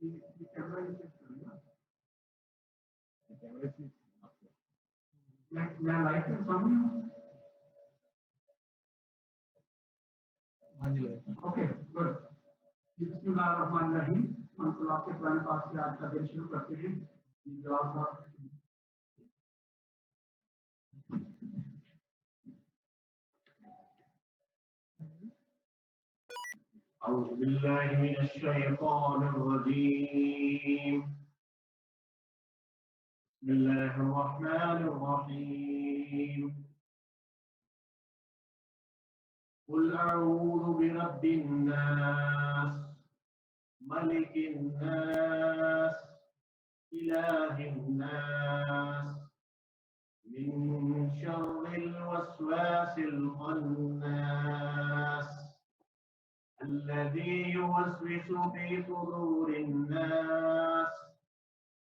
ये camera use करेगा, कैमरे से मैं लाइट के सामने हूँ। हाँ जी ओके गुड। बिस्मिल्लाहिर्रहमानिर्रहीम। मतलब आपके पुराने पास से आज का दिन शुरू करते हैं। أعوذ بالله من الشيطان الرجيم. بسم الله الرحمن الرحيم. قل أعوذ برب الناس ملك الناس إله الناس من شر الوسواس الخناس الذي يوسوس في صدور الناس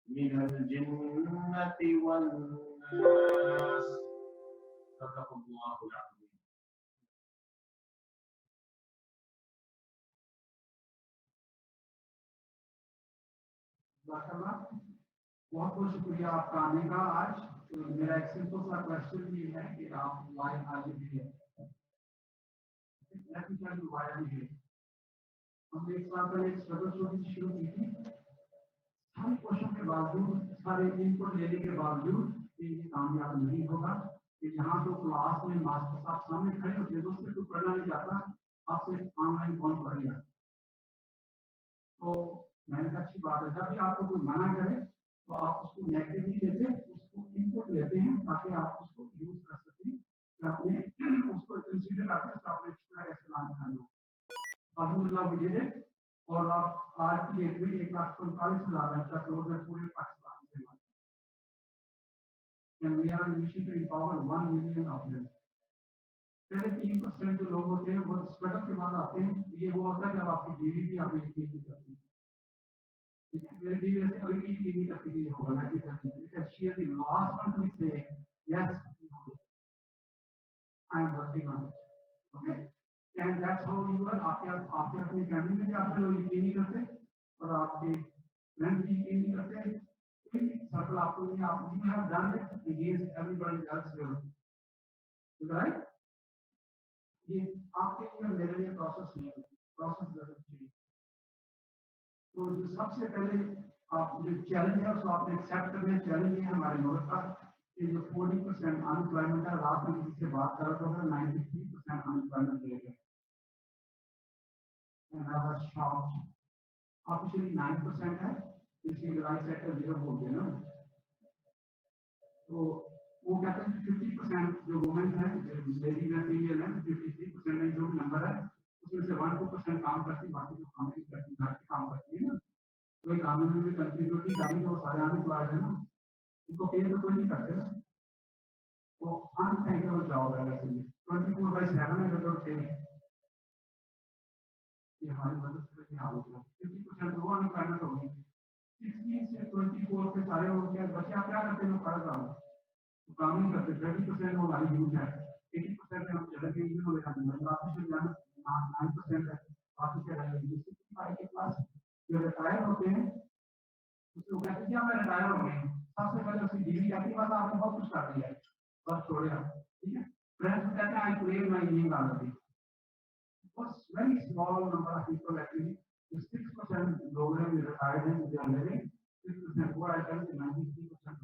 من الجنة والناس. صدق الله العظيم. बहुत बहुत शुक्रिया आपका आने का आज। तो मेरा एक सिंपल सा क्वेश्चन ये है कि आप लाइव हाजिर है, हमने एक साल पहले एक स्ट्रगल स्टोरी शुरू की थी। सारे क्वेश्चन के बावजूद, सारे इनपुट लेने के बावजूद ये कामयाब नहीं होगा कि यहाँ तो क्लास में मास्टर साहब सामने खड़े होते हैं, दोस्तों कोई पढ़ना नहीं चाहता, आपसे ऑनलाइन कौन पढ़ेगा। तो मैंने कहा अच्छी बात है, जब भी आपको कोई मना करे तो आप उसको नेगेटिव नहीं लेते, उसको इनपुट लेते हैं ताकि आप उसको यूज कर सकें, अपने उसको कंसीडर करके अपने एक्स्ट्रा इस्तेमाल करना। अल्हम्दुलिल्लाह we did it, और आप आज की डेट में 1,45,000 करोड़ में पूरे पाकिस्तान से and we are on a mission to empower 1 million of them. पहले 3% जो लोग होते हैं वो स्ट्रगल के बाद आते हैं। ये वो होता है जब आपकी बीवी भी आपको यकीन नहीं करती। मेरी बीवी ऐसे कभी भी यकीन नहीं करती कि होगा ना कि she is the last one to say yes I am working on it. Okay, and that's how you are. आपके अपनी फैमिली में भी आपके लोग यकीन नहीं करते और आपके फ्रेंड्स भी यकीन नहीं करते। सर्कल आपको नहीं, आप you have done it against everybody else will, right? ये आपके लिए मेरे लिए प्रोसेस नहीं है, प्रोसेस जरूर चाहिए। तो जो सबसे पहले आप जो चैलेंज है उसको आपने एक्सेप्ट करना। चैलेंज है हमारे मुल्क का कि जो 40% अनएम्प्लॉयमेंट है, रात में किसी से बात कर रहा था 93% अनएम्प्लॉयमेंट रेट है। and I was shocked. Officially 9% है, इसलिए राइट सेक्टर 0 बोलते हैं ना। तो वो कहते हैं कि 50% जो वुमेन है, लेडी में फीमेल है, 53% में जो नंबर है उसमें से 1-2% काम करती, बाकी जो काम नहीं करती, घर के काम करती है ना। तो एक कानून में कंट्रीब्यूटी डाली तो सारे अनएम्प्लॉयड है ना, उनको पे तो कोई नहीं करते ना। तो अनथैंकेबल जॉब है वैसे ये 24/7 है जो पे ये हमारी मदद से क्या होगा। 50% वो अनएम्प्लॉयमेंट होगी, 16 से 24 के सारे लोग क्या बच्चे आप क्या करते हैं, लोग पढ़ रहा हूँ तो काम नहीं करते। 30% वो हमारी यूथ है, 80% में हम चले गए यूथ हो गया, बाकी से 9% है, बाकी से रह गए 65 के पास जो रिटायर होते हैं उसको कहते हैं मैं रिटायर हो गए। सबसे पहले उसकी बीवी कहती है बस आपने बहुत कुछ कर दिया, बस छोड़े आप, ठीक है। फ्रेंड्स कहते हैं I claim my need already. बस very small number of people actually, 6% लोग हैं जो रिटायर्ड हैं, जो लिविंग 6% वो आई टेल 93%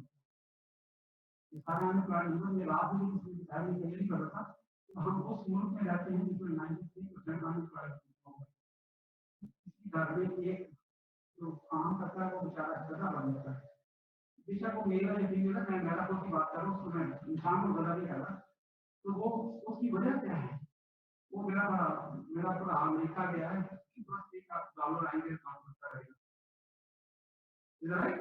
सारे अनएम्प्लॉयड में रात में किसी की फैमिली तैयारी कर रहा था। तो हम उस मुल्क में रहते हैं जिसमें 93% अनएम्प्लॉयड घर में एक जो काम करता है वो बेचारा गधा बन जाता है। बेशक वो मेरा या फीमेल है, मैं मेरा कोई की बात कर रहा हूँ, उसको मैं इंसान को गधा नहीं कर रहा। तो वो उसकी वजह क्या है, वो मेरा पूरा अमेरिका गया है कि बस $1 आएंगे काम करता रहेगा, राइट।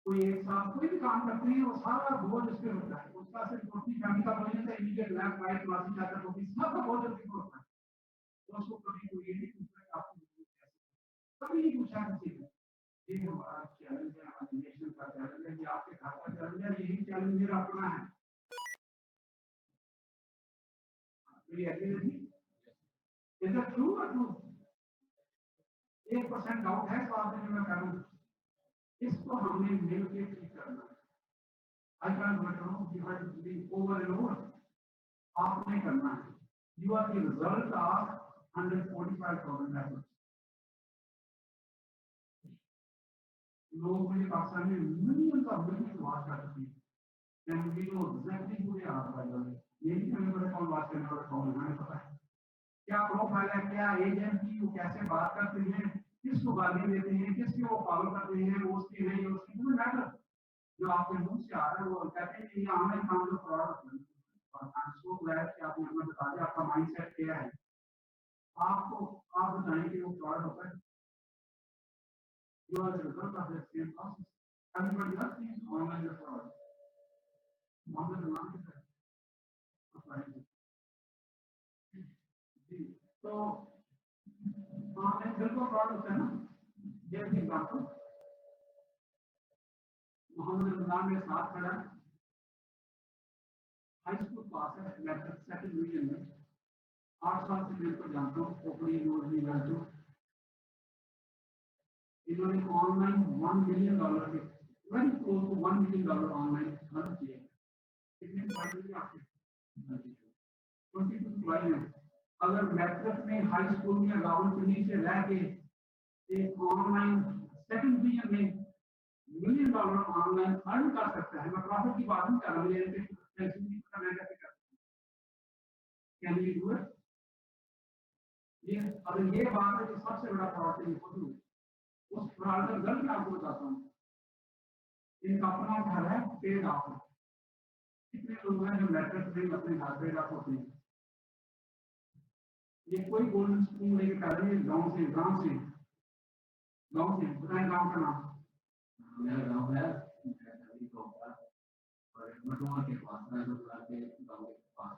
कोई एक साथ कोई भी काम करते हैं वो सारा बोझ उस पर होता है, उसका सिर्फ रोटी फैमिली का बोझ नहीं, इमीडिएट लेफ्ट राइट मासी जाकर रोटी सबका बोझ उसी पर होता है। तो उसको कभी कोई ये नहीं पूछता कि आपकी जरूरत कैसे, कभी नहीं पूछा किसी ने। ये हमारा चैलेंज है, हमारे नेशन का चैलेंज है, ये आपके घर का चैलेंज है, यही चैलेंज मेरा अपना है। मेरी एग्री नहीं, इज दैट ट्रू और ट्रू? 1% डाउट है तो आपने मैं करूँ, इसको हमने मिलकर ठीक करना है। I can over and over आपने करना है। You are the result of 145,000 efforts. लोग मुझे पाकिस्तान में मिलियंस ऑफ मिलियंस वाच कर चुके हैं, and we know exactly who they are. By the way, ये नहीं हमें पता कौन वाच करने वाला कौन है, हमें पता है क्या प्रोफाइल है, क्या एज है की, वो कैसे बात करते हैं, किसको गाली देते हैं, किसके वो फॉलो करते हैं, वो उसकी नहीं उसकी डजंट मैटर। जो आपके मुंह से आ रहा है वो कहते हैं कि ये आमने सामने जो प्रोडक्ट है, और आई एम सो ग्लैड कि आपने हमें बता दिया आपका माइंडसेट क्या है। आपको आप बताएं कि वो प्रोडक्ट होता है, you are the result of the same process. Everybody else is online fraud. Mohammed नाम के साथ जी, तो ऑनलाइन बिल्कुल फ्रॉड होता है ना। जैसे एग्जाम्पल मोहम्मद रमजान मेरे साथ खड़ा है, हाई स्कूल पास है, मैट्रिक सेकंड डिवीजन में, 8 साल से मेरे को जानता हूँ, ओपनी यूनिवर्सिटी ग्रेजुएट। इन्होंने ऑनलाइन $1 मिलियन के very close to $1 million online खर्च किए। कितने प्राइस आपके 22 प्राइस है। अगर मैट्रिक में हाई स्कूल में रावलपिंडी से रह के एक ऑनलाइन सेकंड डिवीजन में $1 मिलियन ऑनलाइन अर्न कर सकता है, मैं प्रॉफिट की बात नहीं कर रहा हूँ, ये कैसे कर कैन यू डू इट? ये अगर ये बात है तो सबसे बड़ा फ्रॉड है खुद। उस फ्रॉड का रिजल्ट मैं आपको बताता हूँ। इनका अपना घर है, पेड ऑफ। कितने लोग हैं जो मैट्रिक में अपने घर पेड ऑफ होते हैं? ये कोई गोल्डन स्पून लेके कर रहे हैं गांव से बताएं गांव का नाम। मेरा गांव है मटोआ के पास, गांव के पास,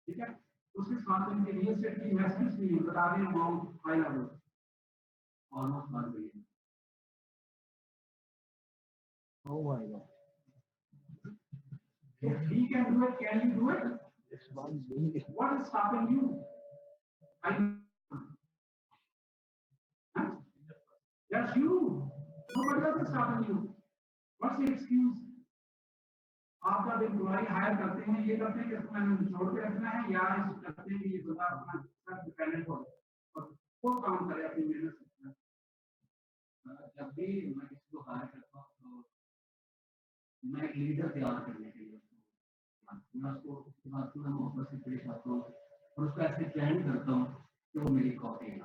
ठीक है। उसके साथ इनके रियल एस्टेट की इन्वेस्टमेंट्स भी बता दें, amount high level almost $1 billion. Oh my God. If he can do it, can you do it? It's $1 billion. What is stopping you? That's you. Nobody else is stopping you. What's the excuse? आप जब employ higher करते हैं, ये करते हैं कि इसको मैंने छोड़ के रखना है, या इस करते हैं कि ये बंदा अपना सेल्फ डिपेंडेंट हो और वो काम करे अपनी मेहनत से। जब भी मैं किसी को हायर करता हूँ तो मैं एक लीडर तैयार करने के लिए मैं उसको पूरा मोहब्बत से पेश आता हूँ और उसको ऐसे ट्रेन करता हूँ कि वो मेरी कॉपी है।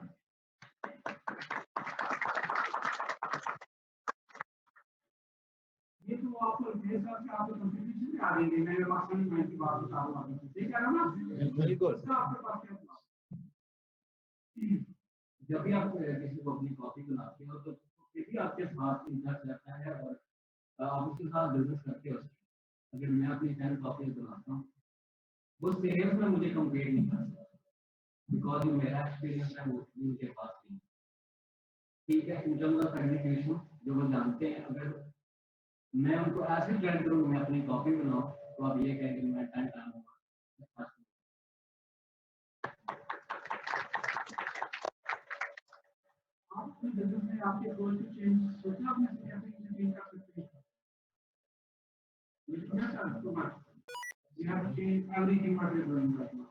ये तो आपको मेरे साथ में आपको कंपटीशन में आ जाएंगे। मैं पाकिस्तानी मैच की बात बता रहा हूँ, ठीक है ना? बिल्कुल। आपके पास क्या जब भी आप किसी को अपनी कॉपी बनाते हो तो भी आपके साथ इंटरेस्ट रहता है और आप उसके साथ बिजनेस करते हो। अगर मैं अपनी 10 कॉपी बनाता हूँ, वो सेल्स में मुझे कंपेयर नहीं कर सकता, बिकॉज जो मेरा एक्सपीरियंस है वो उनके पास नहीं। ठीक है, इन टर्म्स ऑफ कम्युनिकेशन जो वो जानते हैं, अगर मैं उनको ऐसे ट्रेन करूँ मैं अपनी कॉपी बनाऊँ तो आप ये कहेंगे मैं 10 टाइम होगा। आपके बिजनेस में आपके गोल को चेंज सोचना, आपने कैसे चेंज कर सकते हैं? You have to change everything what you are doing right now.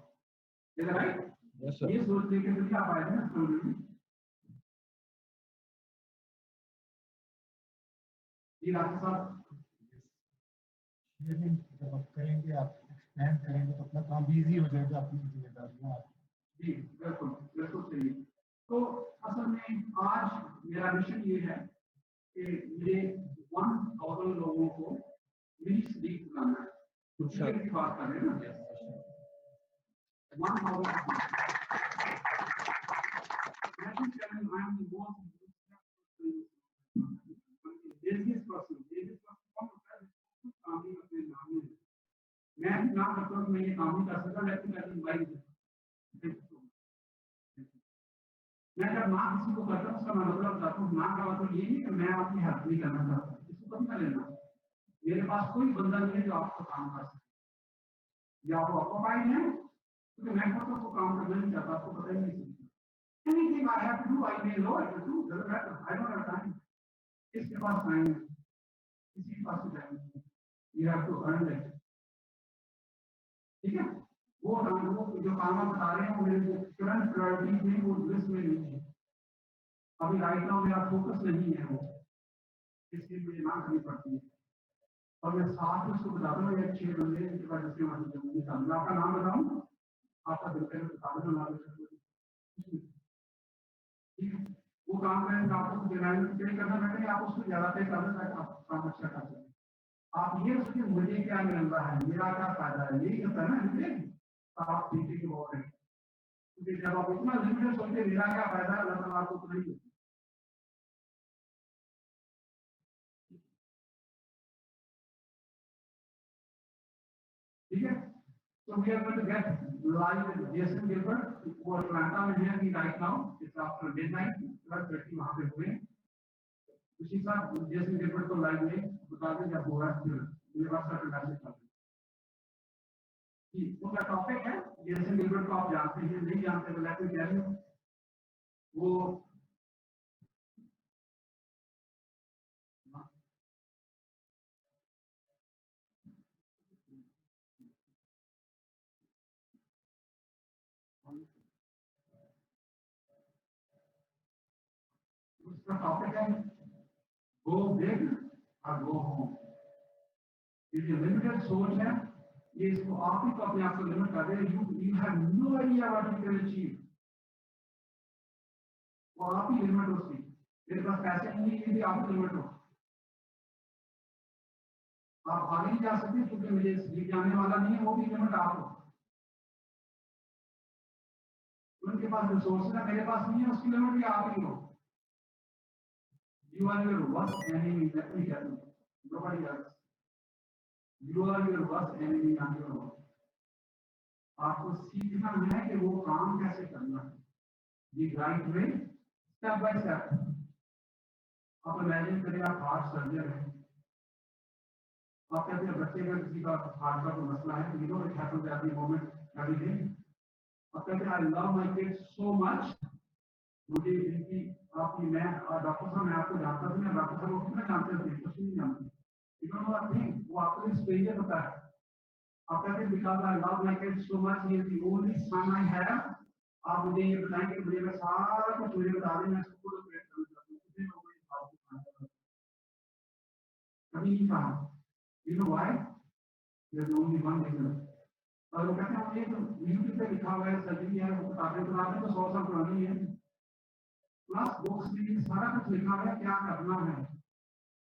Is that right? Yes, sir. ये सोच लेके तो क्या फायदा है समझ में? ये आपके साथ जब आप करेंगे, आप एक्सप्लेन करेंगे तो अपना काम भी इजी हो जाएगा, अपनी जिम्मेदारियां। जी बिल्कुल बिल्कुल सही। तो असल में आज मेरा मिशन ये है कि मेरे 1000 लोगों को मेरी स्लीप बनाना है। कुछ की बात कर रहे हैं ना, 1000 मैं ना करता हूँ, मैं ये काम नहीं कर सकता, लेकिन मैं जब ना किसी को करता हूँ उसका मैं मतलब बताता हूँ। ना का मतलब ये नहीं कि मैं आपकी हेल्प नहीं करना चाहता, इसको कभी कर लेना। मेरे पास कोई बंदा नहीं है जो आपको काम कर सके, या वो ऑक्युपाइड है क्योंकि मैं खुद को काम करना नहीं चाहता, आपको पता ही नहीं। if I have to do, I may lower it too. Doesn't matter. I don't have time. किसके पास टाइम है? किसी के पास टाइम नहीं. You have to earn it. ठीक है? वो जो काम आप बता रहे हैं वो मेरे करंट प्रायोरिटी में वो लिस्ट में नहीं है. अभी राइट नाउ मेरा फोकस नहीं है वो, इसलिए मुझे ना करनी पड़ती है. और मैं साथ में उसको बताता हूँ ये 6 बंदे इनके पास जिसके वहाँ जरूरी था. मैं आपका नाम बताऊँ, आपका दिल करे बता दो नाम. ठीक है, वो काम करें आपको पे करना बैठे आप उसको ज्यादा पे कर दें आप काम अच्छा कर सकें. आप ये सोचिए मुझे क्या मिल रहा है, मेरा क्या फायदा है, यही होता है ना. इसलिए आप सीखने की बहुत है, क्योंकि जब आप इतना लिमिटेड सोचते मेरा क्या फायदा है, अल्लाह ताला आपको तो नहीं देती. ठीक है, so we are going to get live with Jason Gilbert who Atlanta में है अभी right now. It's after midnight. 12:30 वहाँ पे हुए. उसी साथ जेसन गिलबर्ट को लाइव में बता दें जब हो रहा है. फिर मेरे पास का मैसेज कर दें कि उनका टॉपिक है. जेसन गिलबर्ट को आप जानते हैं, नहीं जानते तो लेट मी टेल यू. वो उसका टॉपिक है गो बिग और गो होम. ये जो लिमिटेड सोच है ये इसको आप ही को अपने आप को लिमिट कर दे. You have no idea what you can achieve. वो आप ही लिमिट हो उसकी. मेरे पास पैसे नहीं है, आप ही लिमिट हो. आप आगे नहीं जा सकते क्योंकि मुझे ये जाने वाला नहीं है, वो भी लिमिट आप हो. उनके पास रिसोर्स है, मेरे पास नहीं है, उसकी लिमिट भी आप ही हो. You are your worst enemy. Let me tell you. Nobody else. You are your worst enemy on your own. आपको सीखना है कि वो काम कैसे करना है. The right way, step by step. आप इमेजिन करिए आप हार्ट सर्जन हैं. आप कहते हैं बच्चे का किसी का हार्ट का कोई मसला है, you know it happens every moment, every day. आप कहते हैं I love my kids so much. मुझे इनकी आपकी मैं डॉक्टर साहब मैं आपको जानता हूँ, मैं डॉक्टर साहब को कितना जानते थे, कुछ नहीं जानते. You don't know a thing. वो आपको इस स्ट्रेंजर होता है. आप कहते हैं because I love my kids so much, he is the only son I have. आप मुझे ये बताएं कि मुझे मैं सारा कुछ मुझे बता दें, मैं इसको पूरा क्रिएट करना चाहता हूँ. कितने लोगों ने इस बात को कहा कभी नहीं कहा. You know why? There is only one reason. और वो कहते हैं ये तो यूट्यूब पे लिखा हुआ है, सर्जरी है, वो किताबें तो 100 साल पुरानी है. प्लस बुक्स में सारा कुछ लिखा है क्या करना है.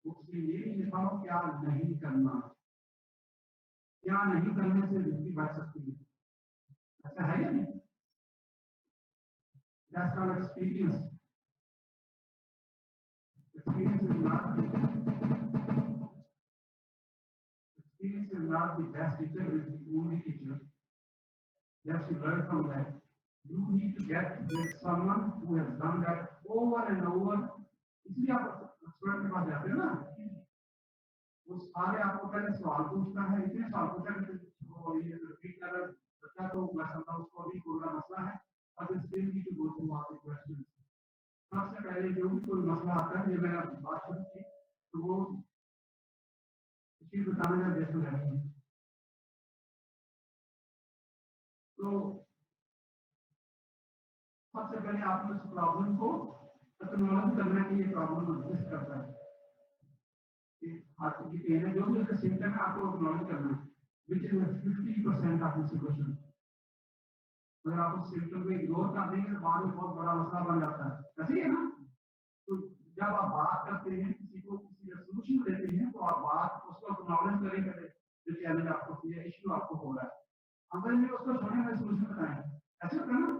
बुक्स में ये लिखा हो क्या नहीं करना. क्या नहीं करने से जिंदगी बढ़ सकती है. ऐसा है या नहीं? That's called experience. Experience is not the best teacher, it is the only teacher. You have to learn from that. You need to get with someone who has done that over and over. इसलिए आप student के पास जाते हैं ना, वो सारे आपको पहले सवाल पूछता है. इतने सवाल पूछता है कि ये रिपीट कर बच्चा तो मैं समझता हूँ उसको भी कोई मसला है. अब still need to go through all the questions. सबसे पहले जो भी कोई मसला आता है, ये मैंने बात शुरू की तो वो इसी बताने का जैसे रहती है. तो सबसे पहले आपने उस प्रॉब्लम को एक्नॉलेज करना कि ये प्रॉब्लम एग्जिस्ट करता है. आपकी पेन है जो भी उसका सिम्टम है आपको एक्नॉलेज करना है, which is 50% of the solution. अगर आप उस सिम्टम को इग्नोर कर देंगे तो बाद में बहुत बड़ा मसला बन जाता है. ऐसे ही है ना. तो जब आप बात करते हैं किसी को किसी का सॉल्यूशन देते हैं तो आप बात उसको एक्नॉलेज करें जो चैलेंज आपको ये इश्यू आपको हो रहा है. अगर में उसको छोड़ने में सॉल्यूशन बताएं. ऐसे होता है ना.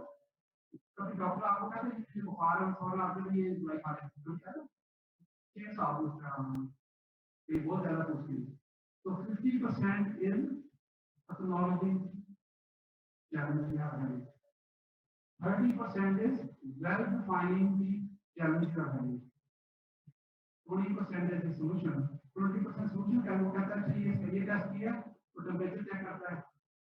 कभी डॉक्टर आपको कहते हैं कि बुखार है फौरन आपके लिए दवाई खा लें तो क्या है 6 साल उसका ये बहुत ज्यादा मुश्किल है. तो 50% is acknowledging challenge you are having. 30% is well defining the challenge you are having. 20% is the solution. 20% solution का वो कहता है कि ये टेस्ट किया तो टेम्परेचर चेक करता है,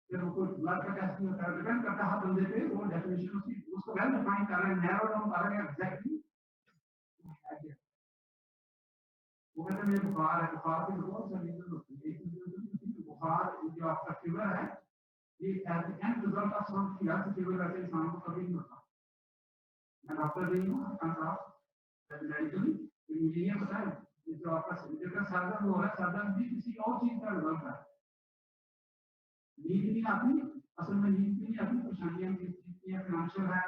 फिर वो कोई ब्लड का टेस्ट करता है, डिपेंड करता है हर बंदे पे वो डेफिनेशन उसकी उसको वेल डिफाइन डिफाइन कर रहे हैं, नैरो डाउन कर रहे हैं एग्जैक्टली वो कहते हैं मुझे बुखार है, बुखार की बहुत सारी रीजन होती है। एक चीज बुखार जो आपका फीवर है ये as and result of some fever ऐसे इंसान को कभी नहीं होता। मैं डॉक्टर नहीं हूँ, मेडिकली इंजीनियर पता है जो आपका जिसका सर्जन हो रहा है, सर्जन भी किसी और चीज का रिजल्ट है। नींद नहीं आती, असल में नींद नहीं आती, परेशानियां फाइनेंशियल है,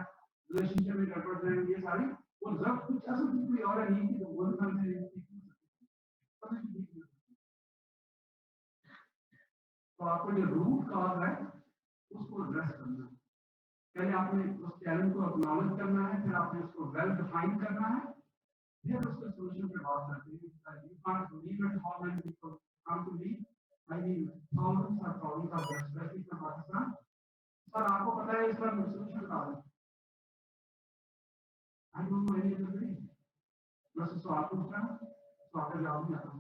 रिलेशनशिप में गड़बड़ है, ये सारी वो रिजल्ट कुछ ऐसा कोई और है नींद की तो वो इंसान से तो आपको जो रूट कॉज है उसको एड्रेस करना है। पहले आपने उस चैलेंज को एक्नॉलेज करना है, फिर आपने उसको वेल डिफाइन करना है, फिर उसके सॉल्यूशन पे बात करते हैं। You can't leave it how many people come to me, I mean thousands of problems are there especially in Pakistan. Sir आपको पता है इसका सॉल्यूशन बता दें, I don't know any other way, बस सवाल पूछना है, सवाल का जवाब नहीं आता।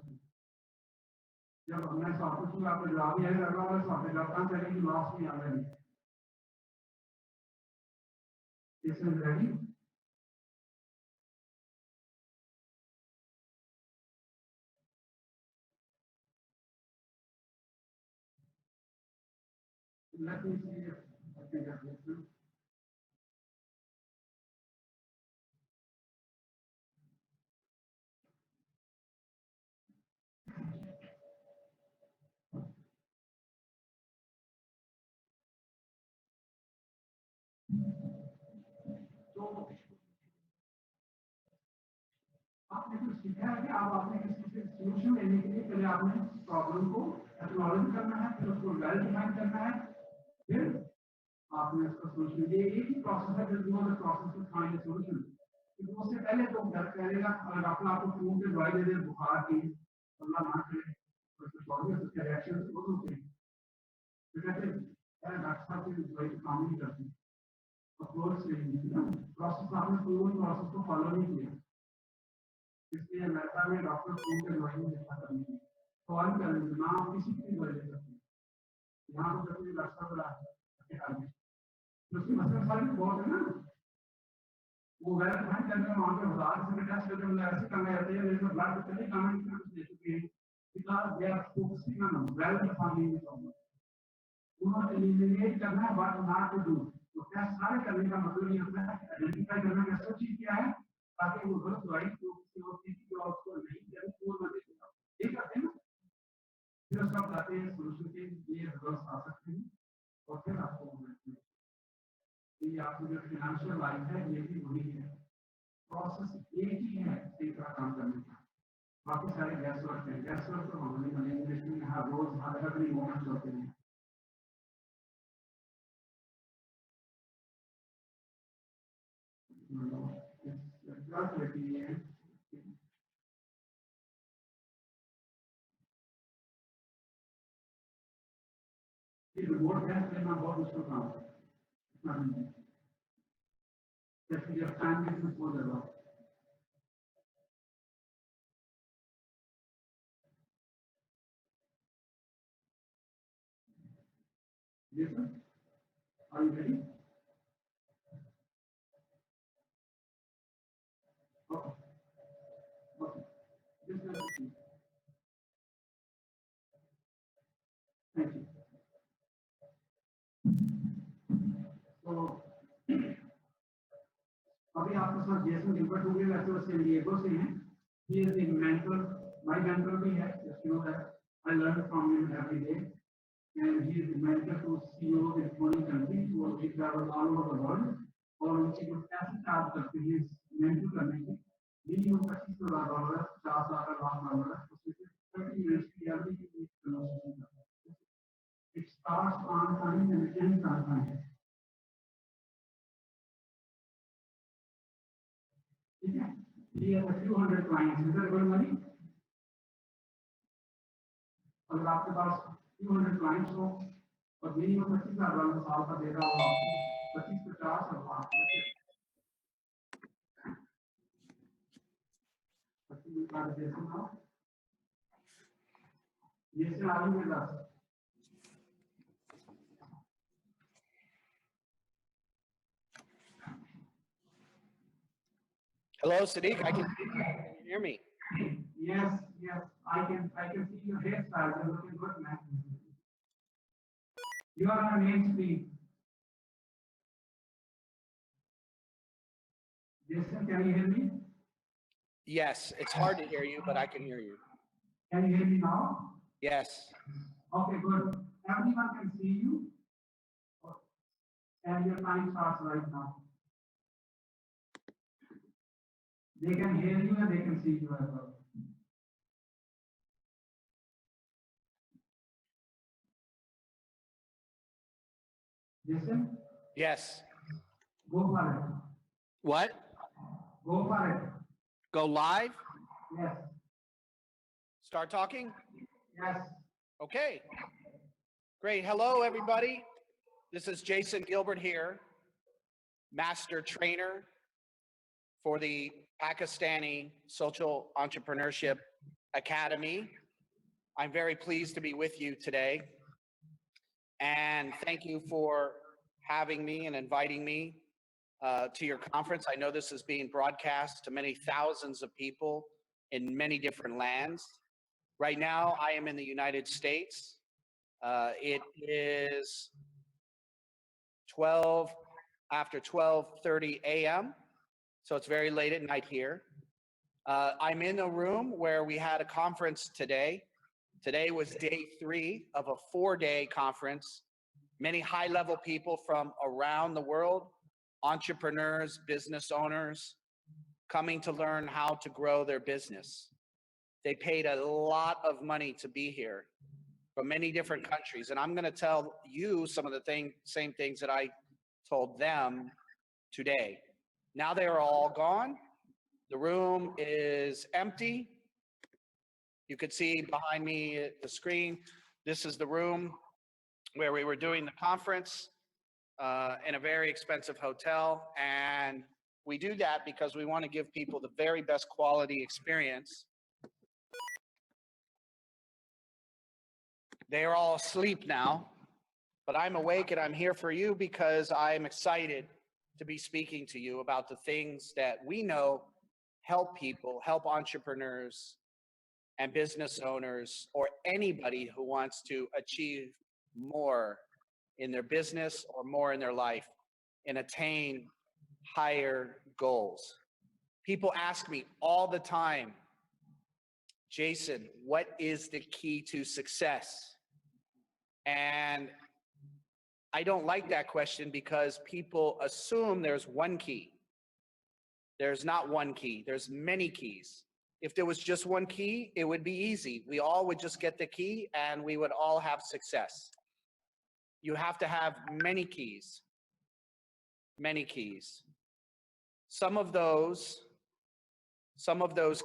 जब हमने सवाल पूछूंगा आपको जवाब नहीं आएगा, अगला वाला सवाल का जवाब कहाँ चलेगी, लॉस नहीं आ रही। This is ready. Let me see if I can get this through. तो आपने कुछ सीखा है कि आप आपने किसी से सॉल्यूशन लेने के लिए पहले आपने प्रॉब्लम को एक्नॉलेज करना है, फिर उसको वेल डिफाइन करना है, फिर आपने उसका सॉल्यूशन दिया। एक ही प्रोसेस है, जब वो process to find a solution. तो उससे पहले तो डर करेगा, अगर डॉक्टर आपको खून की दवाई दे दे बुखार की, अल्लाह ना करे तो उसके रिएक्शन बहुत होते हैं। तो कहते हैं डॉक्टर साहब की दवाई काम नहीं करती, अप्रोच नहीं ना, प्रोसेस आपने पूरी प्रोसेस को फॉलो नहीं किया। इसलिए अमेरिका में डॉक्टर खून के दवाई नहीं देखा करनी है, फॉरन करेंगे ना, आप किसी की दवाई ले सकते हैं। यहाँ पर कभी डॉक्टर बड़ा उसकी मसल सारी बहुत है ना, वो वेल डिफाइन करने में वहाँ पे हजार से टेस्ट करके मतलब ऐसे करने जाते हैं जैसे ब्लड पहले कमेंट करके दे चुके हैं, because they are focusing on well defining the problem. उन्होंने एलिमिनेट करना है व्हाट नॉट टू डू। तो टेस्ट सारे करने का मतलब ये होता है आइडेंटिफाई करना कि ऐसा चीज क्या है ताकि वो गलत दवाई को किसी और चीज की और उसको नहीं करे वो मत देना, ठीक है ना। फिर उसका बताते हैं सॉल्यूशन के ये रिजल्ट्स आ सकते हैं और फिर आपको ये आपकी जो फाइनेंशियल लाइफ है ये भी वही है, प्रोसेस एक ही है एक तरह काम करने का। बाकी सारे गैस वर्क है, गैस वर्क तो हमने इंग्लिश में हर रोज हर अगली मोमेंट होते हैं। रिमोट गैस लेना बहुत मुश्किल काम है, जैसे जब टाइम बिजनेस हो जाएगा। Yes, sir. Are you ready? Okay. Okay. Just let me see. Thank you. So, अभी आपके साथ जेसन गिलबर्ट हो गए, वैसे वो सैन डिएगो से हैं। He is a mentor, my mentor भी है, just you know that I learn from him every day, and he is the mentor to CEOs in 20 countries, वो he travel all over the world, और उनसे कुछ ऐसे charge करते हैं mentor करने के, मिनिमम $25,000, $50,000, उससे 30 minutes की एवरी कन्वर्सेशन करते हैं। It starts on time and it ends on time. ठीक है, he has a few hundred clients, is that good money? अगर आपके पास 200 clients हो और मिनिमम $25,000 साल का दे रहा हो आपको 25-50 और आप 25 का दे सकते हो, ये से आगे में 10। Hello, Sadiq. I can you hear me? Yes, yes, I can see your hairstyle. You're looking good, man. You are on main screen. Jason, can you hear me? Yes, it's hard to hear you, but I can hear you. Can you hear me now? Yes. Okay, good. Everyone can see you. And your time starts right now. They can hear you and they can see you as well. Jason, Yes. go for it. What? Go for it. Go live? Yes. Start talking? Yes. Okay. Great. Hello, everybody. This is Jason Gilbert here, master trainer for the Pakistani Social Entrepreneurship Academy. I'm very pleased to be with you today. And thank you for having me and inviting me to your conference. I know this is being broadcast to many thousands of people in many different lands. Right now, I am in the United States. It is 12:30 a.m., so it's very late at night here. I'm in a room where we had a conference today. Today was day 3 of a 4-day conference. Many high-level people from around the world, entrepreneurs, business owners, coming to learn how to grow their business. They paid a lot of money to be here from many different countries. And I'm going to tell you some of the same things that I told them today. Now they are all gone. The room is empty. You could see behind me at the screen, this is the room where we were doing the conference in a very expensive hotel. And we do that because we want to give people the very best quality experience. They are all asleep now, but I'm awake and I'm here for you because I'm excited to be speaking to you about the things that we know help people, help entrepreneurs and business owners, or anybody who wants to achieve more in their business or more in their life and attain higher goals. People ask me all the time, Jason, what is the key to success? And I don't like that question because people assume there's one key. There's not one key. There's many keys. If there was just one key, it would be easy. We all would just get the key and we would all have success. You have to have many keys. Many keys. Some of those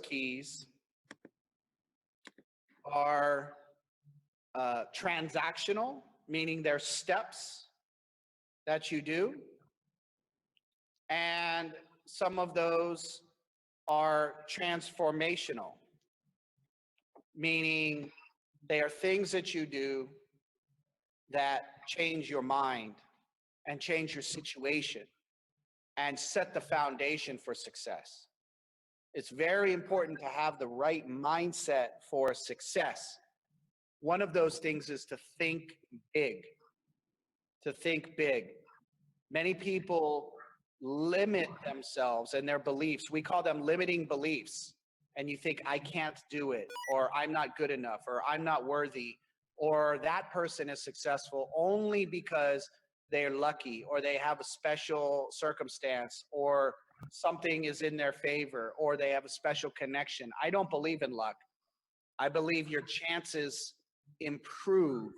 keys are transactional, meaning they're steps that you do. And some of those are transformational, meaning they are things that you do that change your mind and change your situation and set the foundation for success. It's very important to have the right mindset for success. One of those things is to think big. To think big. Many people limit themselves and their beliefs. We call them limiting beliefs. And you think, I can't do it, or I'm not good enough, or I'm not worthy, or that person is successful only because they're lucky, or they have a special circumstance, or something is in their favor, or they have a special connection. I don't believe in luck. I believe your chances improve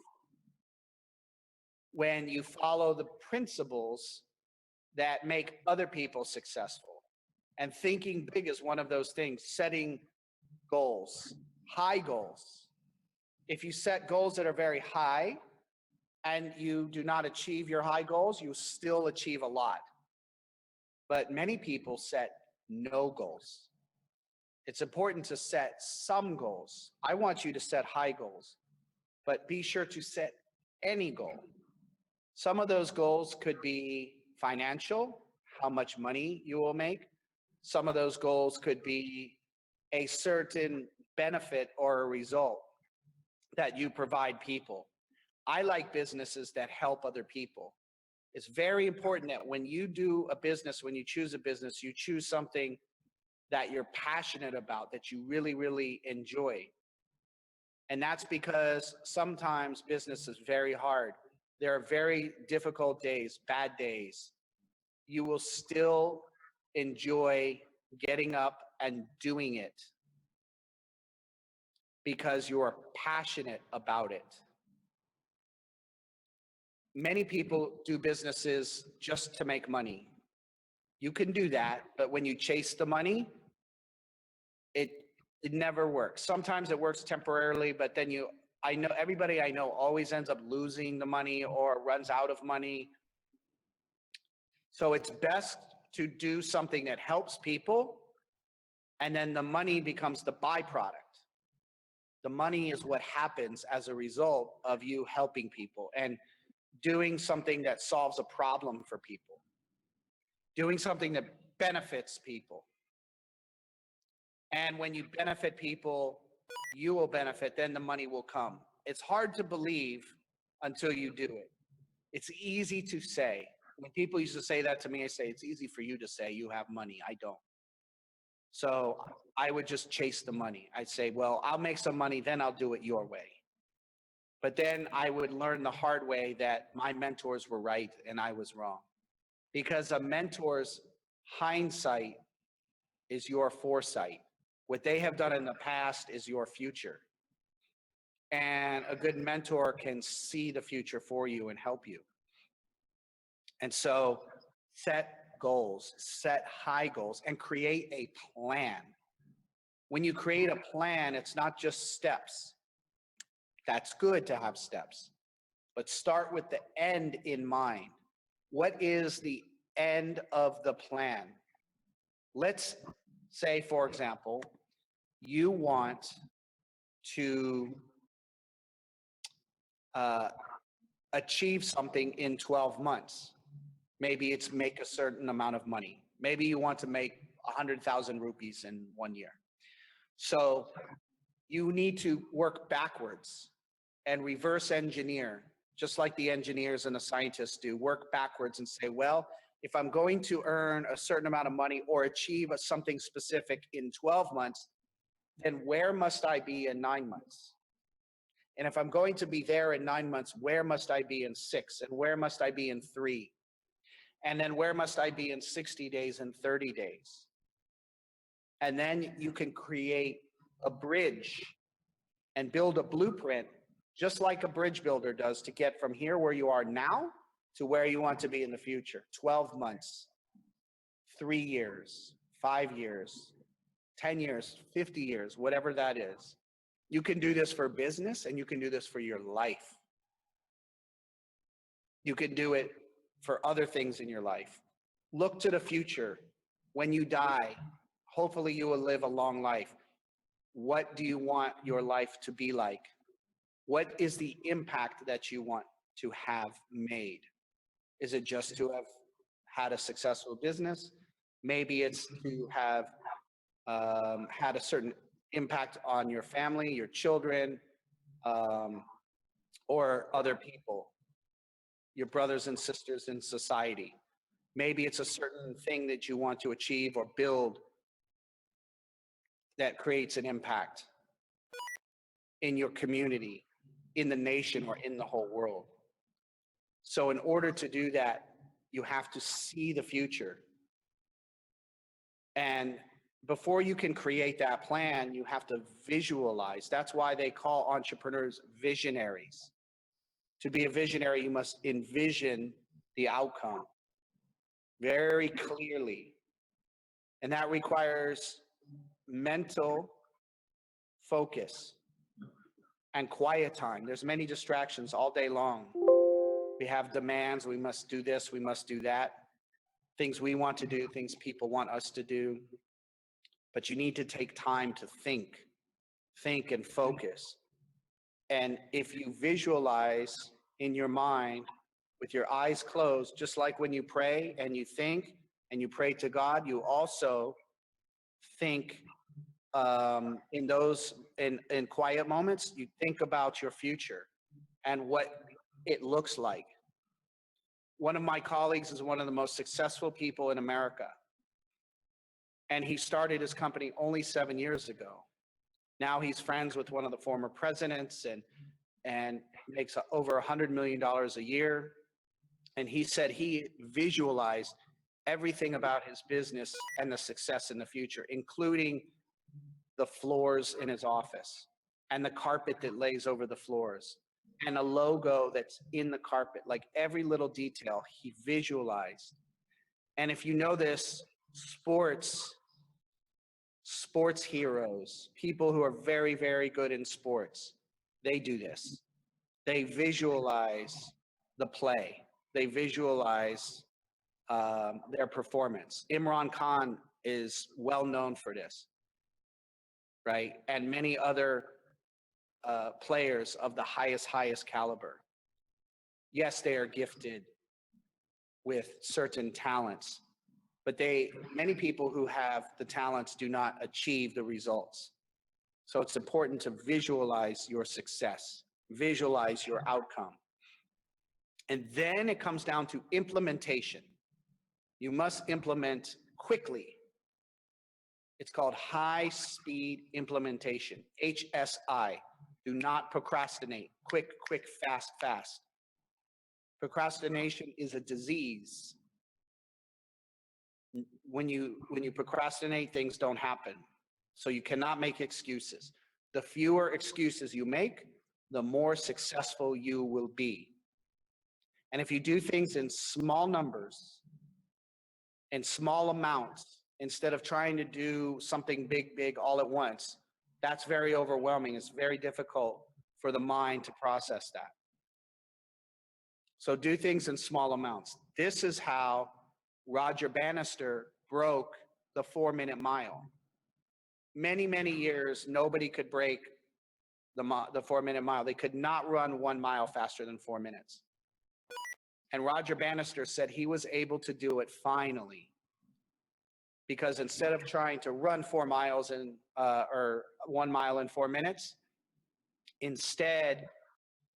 when you follow the principles that make other people successful. And thinking big is one of those things, setting goals, high goals. If you set goals that are very high and you do not achieve your high goals, you still achieve a lot. But many people set no goals. It's important to set some goals. I want you to set high goals, but be sure to set any goal. Some of those goals could be financial, how much money you will make. Some of those goals could be a certain benefit or a result that you provide people. I like businesses that help other people. It's very important that when you do a business, when you choose a business, you choose something that you're passionate about, that you really, really enjoy. And that's because sometimes business is very hard. There are very difficult days, bad days. You will still enjoy getting up and doing it because you are passionate about it. Many people do businesses just to make money. You can do that, but when you chase the money, it never works. Sometimes it works temporarily, but then I know everybody I know always ends up losing the money or runs out of money. So it's best to do something that helps people, and then the money becomes the byproduct. The money is what happens as a result of you helping people and doing something that solves a problem for people, doing something that benefits people. And when you benefit people, you will benefit, then the money will come. It's hard to believe until you do it. It's easy to say. When people used to say that to me, I say, it's easy for you to say you have money. I don't. So I would just chase the money. I'd say, well, I'll make some money, then I'll do it your way. But then I would learn the hard way that my mentors were right and I was wrong. Because a mentor's hindsight is your foresight. What they have done in the past is your future. And a good mentor can see the future for you and help you. And so set goals, set high goals, and create a plan. When you create a plan, it's not just steps. That's good to have steps, but start with the end in mind. What is the end of the plan? Let's say, for example, you want to achieve something in 12 months. Maybe it's make a certain amount of money. Maybe you want to make 100,000 rupees in 1 year. So you need to work backwards and reverse engineer, just like the engineers and the scientists do, work backwards and say, well, if I'm going to earn a certain amount of money or achieve something specific in 12 months, then where must I be in 9 months? And if I'm going to be there in 9 months, where must I be in 6? And where must I be in 3? And then where must I be in 60 days and 30 days? And then you can create a bridge and build a blueprint, just like a bridge builder does, to get from here where you are now to where you want to be in the future. 12 months, 3 years, 5 years, 10 years, 50 years, whatever that is. You can do this for business and you can do this for your life. You can do it for other things in your life. Look to the future. When you die, hopefully you will live a long life. What do you want your life to be like? What is the impact that you want to have made? Is it just to have had a successful business? Maybe it's to have had a certain impact on your family, your children, or other people, your brothers and sisters in society. Maybe it's a certain thing that you want to achieve or build that creates an impact in your community, in the nation, or in the whole world. So in order to do that, you have to see the future. And before you can create that plan, you have to visualize. That's why they call entrepreneurs visionaries. To be a visionary, you must envision the outcome very clearly. And that requires mental focus and quiet time. There's many distractions all day long. We have demands, we must do this, we must do that. Things we want to do, things people want us to do. But you need to take time to think and focus. And if you visualize in your mind with your eyes closed, just like when you pray and you think and you pray to God, you also think in quiet moments, you think about your future and what it looks like. One of my colleagues is one of the most successful people in America. And he started his company only 7 years ago. Now he's friends with one of the former presidents and makes over $100 million a year. And he said he visualized everything about his business and the success in the future, including the floors in his office and the carpet that lays over the floors and a logo that's in the carpet, like every little detail he visualized. And if you know this, sports heroes, people who are very, very good in sports, they do this. They visualize the play. They visualize their performance. Imran Khan is well known for this, right? And many other players of the highest caliber. Yes, they are gifted with certain talents, but many people who have the talents do not achieve the results. So it's important to visualize your success, visualize your outcome. And then it comes down to implementation. You must implement quickly. It's called high speed implementation, HSI. Do not procrastinate. Quick, fast. Procrastination is a disease. When you procrastinate, things don't happen. So you cannot make excuses. The fewer excuses you make, the more successful you will be. And if you do things in small numbers, in small amounts, instead of trying to do something big all at once, that's very overwhelming. It's very difficult for the mind to process that. So do things in small amounts. This is how Roger Bannister broke the 4-minute mile. Many years, nobody could break the 4-minute mile. They could not run 1 mile faster than 4 minutes. And Roger Bannister said he was able to do it finally, because instead of trying to run 4 miles or 1 mile in 4 minutes, instead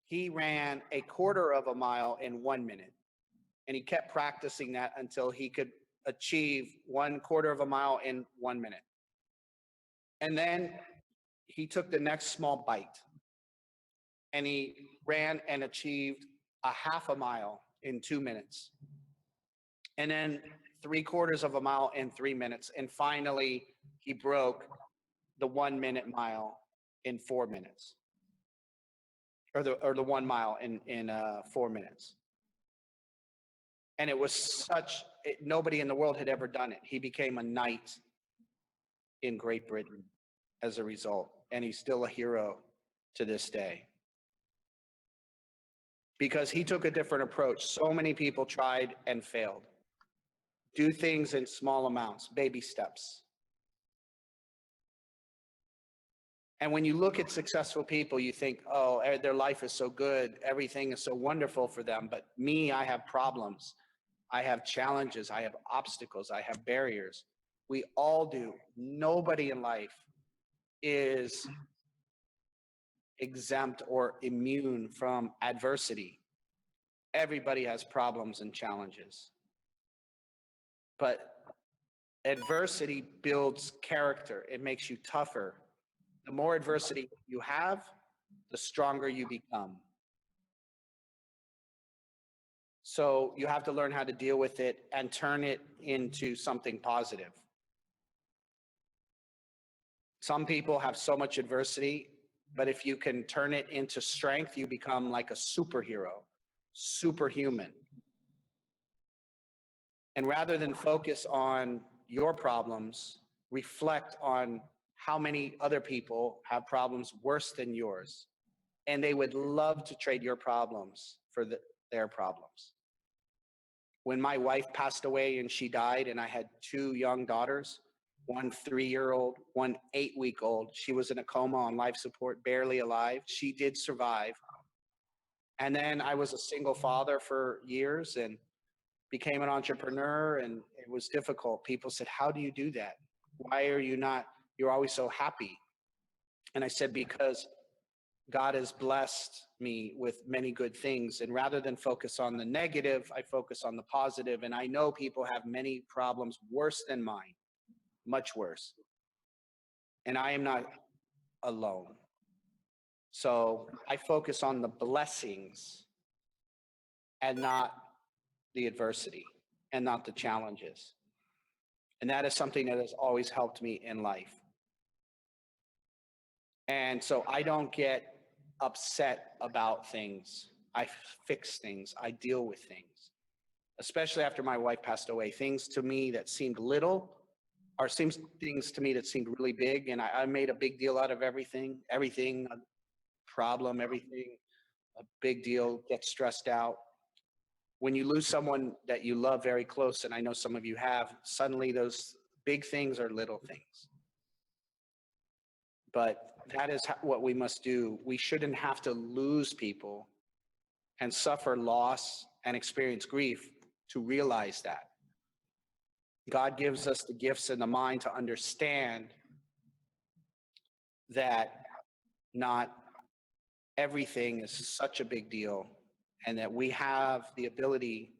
he ran a quarter of a mile in 1 minute. And he kept practicing that until he could achieve 1/4 of a mile in 1 minute. And then he took the next small bite and he ran and achieved a 1/2 a mile in 2 minutes. And then 3/4 of a mile in 3 minutes. And finally, he broke the 1 minute mile in 4 minutes, or the 1 mile in 4 minutes. And it was nobody in the world had ever done it. He became a knight in Great Britain as a result. And he's still a hero to this day, because he took a different approach. So many people tried and failed. Do things in small amounts, baby steps. And when you look at successful people, you think, oh, their life is so good. Everything is so wonderful for them. But me, I have problems. I have challenges. I have obstacles. I have barriers. We all do. Nobody in life is exempt or immune from adversity. Everybody has problems and challenges. But adversity builds character. It makes you tougher. The more adversity you have, the stronger you become. So you have to learn how to deal with it and turn it into something positive. Some people have so much adversity, but if you can turn it into strength, you become like a superhero, superhuman. And rather than focus on your problems, reflect on how many other people have problems worse than yours. And they would love to trade your problems for their problems. When my wife passed away and she died, and I had 2 young daughters, one 3-year-old, one 8-week-old. She was in a coma on life support, barely alive. She did survive. And then I was a single father for years and became an entrepreneur, and it was difficult. People said, how do you do that? Why are you not, you're always so happy? And I said, because God has blessed me with many good things. And rather than focus on the negative, I focus on the positive. And I know people have many problems worse than mine, much worse. And I am not alone. So I focus on the blessings and not the adversity and not the challenges. And that is something that has always helped me in life. And so I don't get upset about things. I fix things. I deal with things, especially after my wife passed away. Things to me that seemed little or seems things to me that seemed really big. And I made a big deal out of everything, a problem, everything, a big deal, get stressed out. When you lose someone that you love very close, and I know some of you have, suddenly those big things are little things. But that is what we must do. We shouldn't have to lose people and suffer loss and experience grief to realize that. God gives us the gifts and the mind to understand that not everything is such a big deal and that we have the ability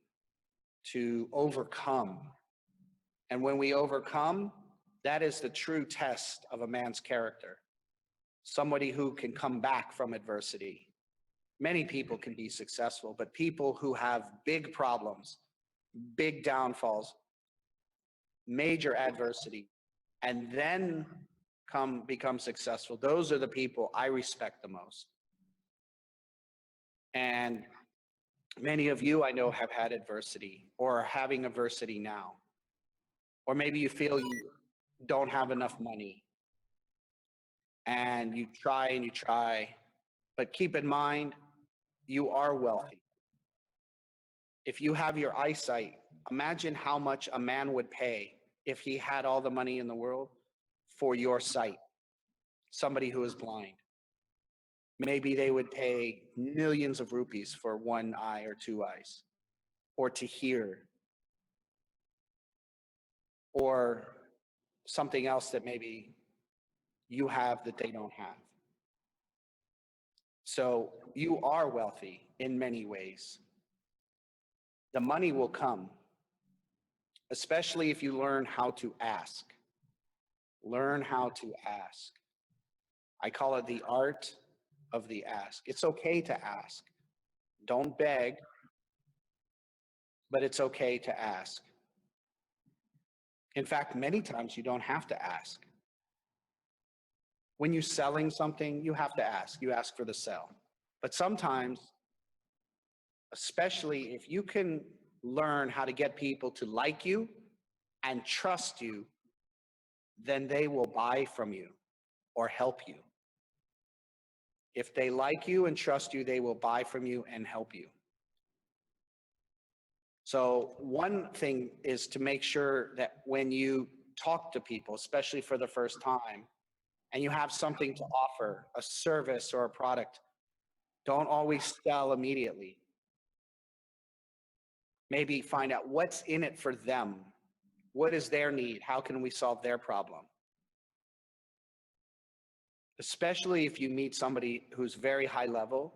to overcome. And when we overcome, that is the true test of a man's character. Somebody who can come back from adversity. Many people can be successful, but people who have big problems, big downfalls, major adversity, and then become successful, those are the people I respect the most. And many of you I know have had adversity or are having adversity now. Or maybe you feel you don't have enough money and you try, but keep in mind, you are wealthy. If you have your eyesight, imagine how much a man would pay if he had all the money in the world for your sight. Somebody who is blind. Maybe they would pay millions of rupees for one eye or two eyes, or to hear, or something else that maybe you have that they don't have. So you are wealthy in many ways. The money will come, especially if you learn how to ask. Learn how to ask. I call it the art of the ask. It's okay to ask. Don't beg, but it's okay to ask. In fact, many times you don't have to ask. When you're selling something, you have to ask. You ask for the sell. But sometimes, especially if you can learn how to get people to like you and trust you, then they will buy from you or help you. If they like you and trust you, they will buy from you and help you. So one thing is to make sure that when you talk to people, especially for the first time, and you have something to offer, a service or a product, don't always sell immediately. Maybe find out what's in it for them. What is their need? How can we solve their problem? Especially if you meet somebody who's very high level,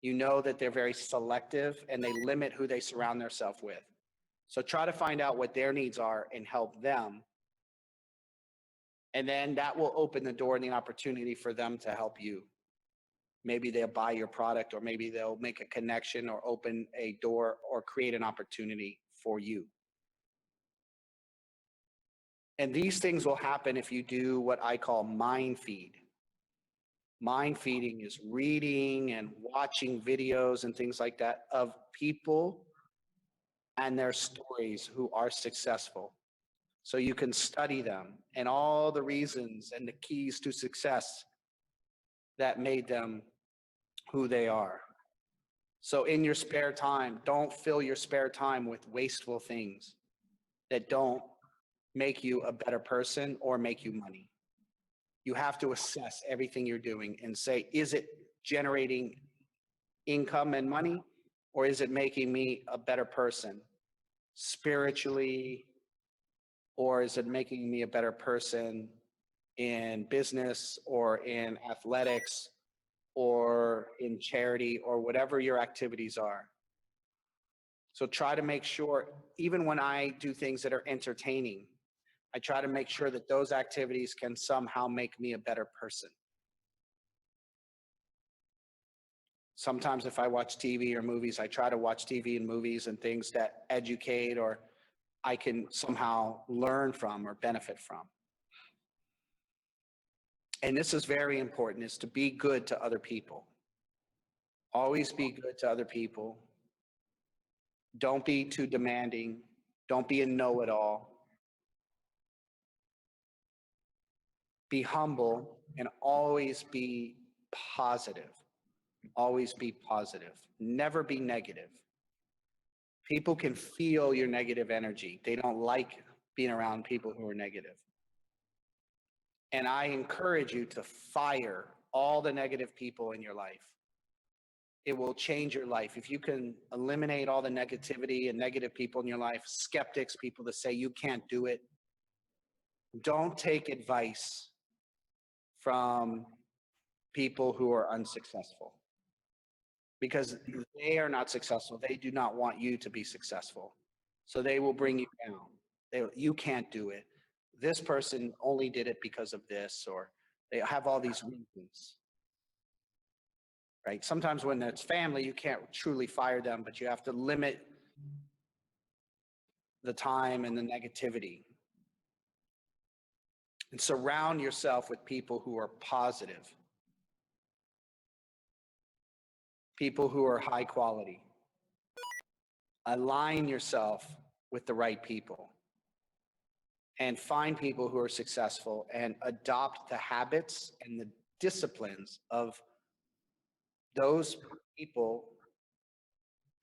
you know that they're very selective and they limit who they surround themselves with. So try to find out what their needs are and help them. And then that will open the door and the opportunity for them to help you. Maybe they'll buy your product, or maybe they'll make a connection or open a door or create an opportunity for you. And these things will happen if you do what I call mind feed. Mind feeding is reading and watching videos and things like that of people and their stories who are successful. So you can study them and all the reasons and the keys to success that made them who they are. So in your spare time, don't fill your spare time with wasteful things that don't make you a better person or make you money. You have to assess everything you're doing and say, is it generating income and money, or is it making me a better person spiritually Or is it making me a better person in business or in athletics or in charity or whatever your activities are? So try to make sure, even when I do things that are entertaining, I try to make sure that those activities can somehow make me a better person. Sometimes if I watch TV or movies, I try to watch TV and movies and things that educate or I can somehow learn from or benefit from. And this is very important, is to be good to other people. Always be good to other people. Don't be too demanding. Don't be a know-it-all. Be humble and always be positive. Always be positive. Never be negative. People can feel your negative energy. They don't like being around people who are negative. And I encourage you to fire all the negative people in your life. It will change your life. If you can eliminate all the negativity and negative people in your life, skeptics, people that say you can't do it, don't take advice from people who are unsuccessful, because they are not successful. They do not want you to be successful. So they will bring you down. You can't do it. This person only did it because of this, or they have all these reasons. Right? Sometimes when it's family, you can't truly fire them, but you have to limit the time and the negativity. And surround yourself with people who are positive, people who are high quality. Align yourself with the right people and find people who are successful and adopt the habits and the disciplines of those people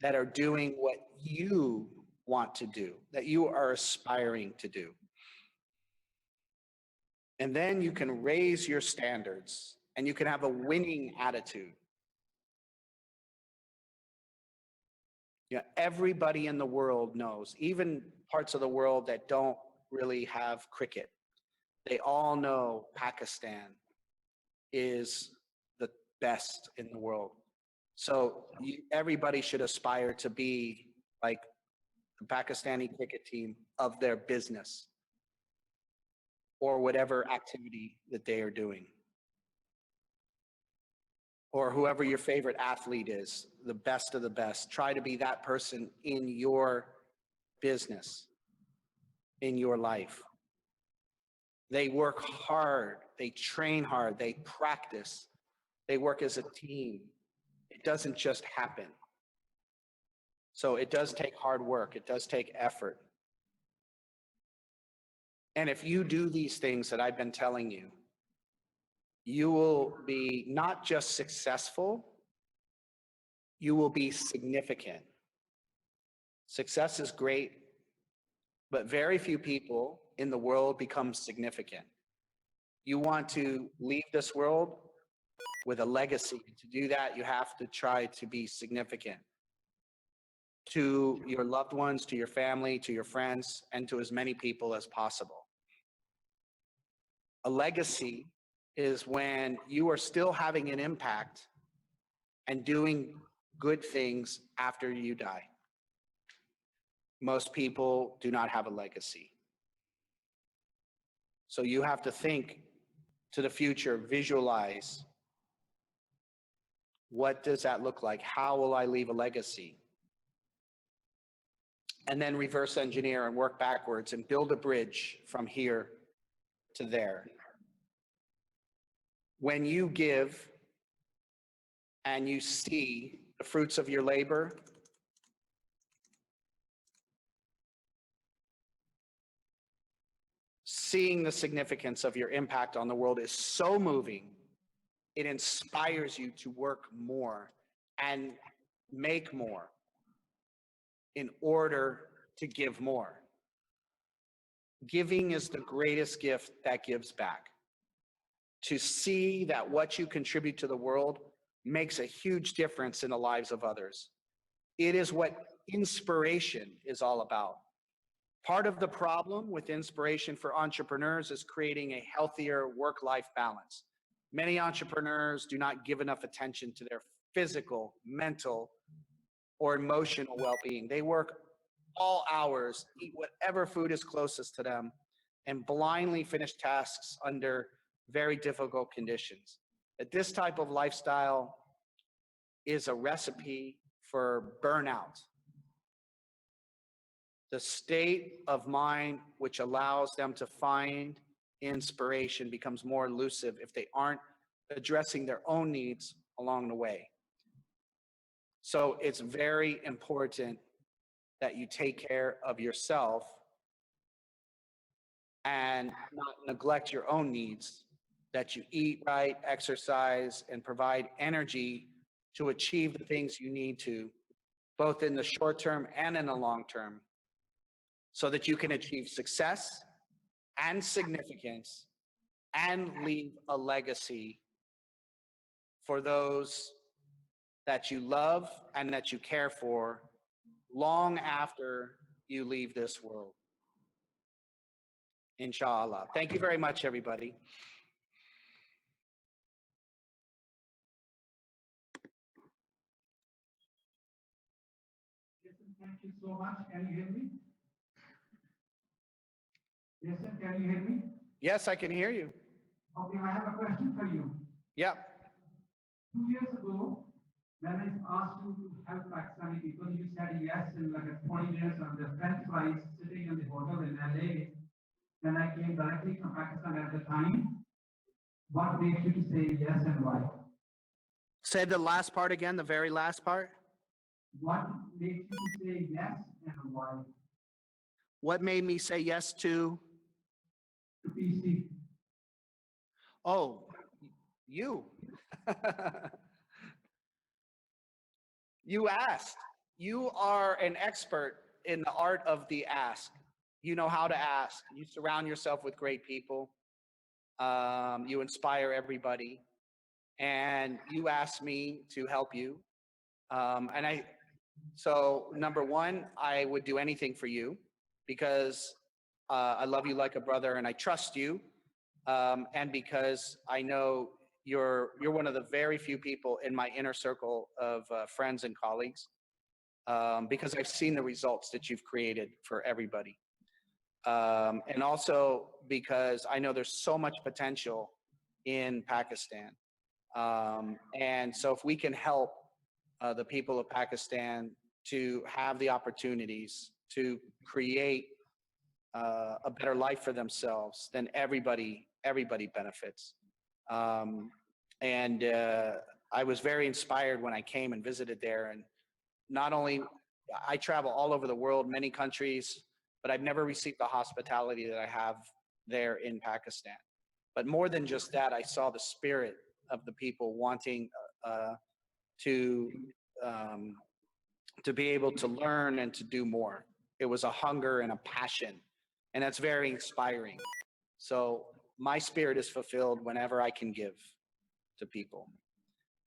that are doing what you want to do, that you are aspiring to do. And then you can raise your standards and you can have a winning attitude. You know, everybody in the world knows, even parts of the world that don't really have cricket, they all know Pakistan is the best in the world. So everybody should aspire to be like the Pakistani cricket team of their business or whatever activity that they are doing. Or whoever your favorite athlete is, the best of the best. Try to be that person in your business, in your life. They work hard, they train hard, they practice, they work as a team. It doesn't just happen. So it does take hard work, it does take effort. And if you do these things that I've been telling you, you will be not just successful, you will be significant. Success is great, but very few people in the world become significant. You want to leave this world with a legacy. To do that, you have to try to be significant to your loved ones, to your family, to your friends, and to as many people as possible. A legacy is when you are still having an impact and doing good things after you die. Most people do not have a legacy. So you have to think to the future, visualize. What does that look like? How will I leave a legacy? And then reverse engineer and work backwards and build a bridge from here to there. When you give and you see the fruits of your labor, seeing the significance of your impact on the world is so moving. It inspires you to work more and make more in order to give more. Giving is the greatest gift that gives back. To see that what you contribute to the world makes a huge difference in the lives of others. It is what inspiration is all about. Part of the problem with inspiration for entrepreneurs is creating a healthier work-life balance. Many entrepreneurs do not give enough attention to their physical, mental, or emotional well-being. They work all hours, eat whatever food is closest to them, and blindly finish tasks under very difficult conditions. That this type of lifestyle is a recipe for burnout. The state of mind which allows them to find inspiration becomes more elusive if they aren't addressing their own needs along the way. So it's very important that you take care of yourself and not neglect your own needs, that you eat right, exercise, and provide energy to achieve the things you need to, both in the short term and in the long term, so that you can achieve success and significance and leave a legacy for those that you love and that you care for long after you leave this world. Inshallah. Thank you very much, everybody. Jason, thank you so much. Can you hear me? Jason, can you hear me? Yes, I can hear you. Okay, I have a question for you. Yep. 2 years ago, when I asked you to help Pakistani people, you said yes in like a 20 minutes on the French fries sitting in the hotel in LA. Then I came directly from Pakistan at the time. What makes you to say yes and why? Say the last part again, the very last part. What makes you to say yes and why? What made me say yes to? To PC. Oh, you. You asked. You are an expert in the art of the ask. You know how to ask. You surround yourself with great people. You inspire everybody. And you asked me to help you. So number one, I would do anything for you because I love you like a brother and I trust you. And because I know you're one of the very few people in my inner circle of friends and colleagues, because I've seen the results that you've created for everybody. And also because I know there's so much potential in Pakistan. And so if we can help the people of Pakistan to have the opportunities to create a better life for themselves, then everybody benefits. I was very inspired when I came and visited there. And not only, I travel all over the world, many countries, but I've never received the hospitality that I have there in Pakistan. But more than just that, I saw the spirit of the people wanting to be able to learn and to do more. It was a hunger and a passion, and that's very inspiring. So my spirit is fulfilled whenever I can give to people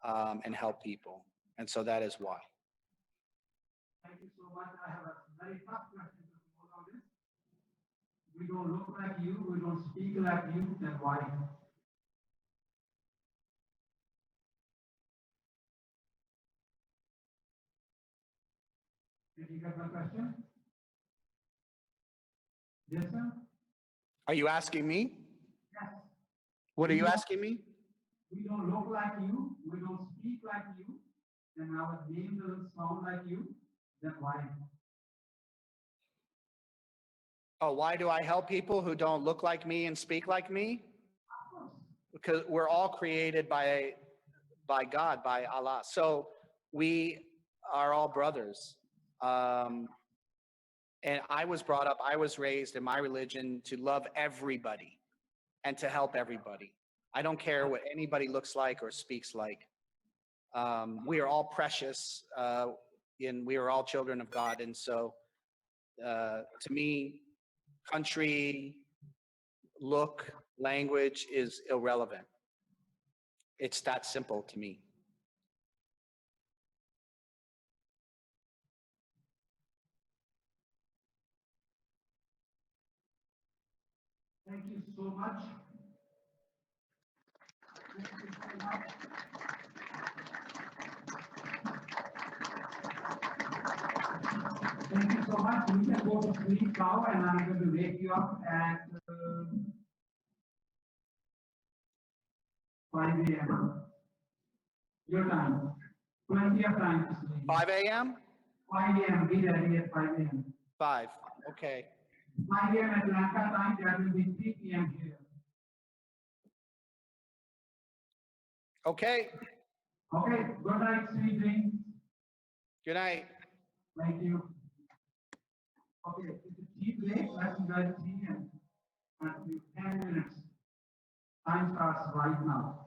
and help people. And so that is why. Thank you so much. I have a very tough question to follow on this. We don't look like you, we don't speak like you, then why? Did you get my question? Yes, sir? Are you asking me? Yes. What are you asking me? We don't look like you, we don't speak like you, and our name doesn't sound like you, then why? Oh, why do I help people who don't look like me and speak like me? Of course. Because we're all created by God, by Allah. So we are all brothers. And I was brought up, I was raised in my religion to love everybody and to help everybody. I don't care what anybody looks like or speaks like. We are all precious, and we are all children of God. And so to me, country, look, language is irrelevant. It's that simple to me. Thank you so much. Thank you so much. Thank you so much. You can go to sleep now, and I'm going to wake you up at 5 a.m. Your time. Plenty of time to sleep. 5 a.m.? 5 a.m. Be ready at 5 a.m. 5. Okay. 5 a.m. Atlanta time. That will be 3 p.m. here. Okay. Okay. Good night. Sweet dreams. Good night. Thank you. Okay. It's a tea break. Let's enjoy the tea and 10 minutes. Time starts right now.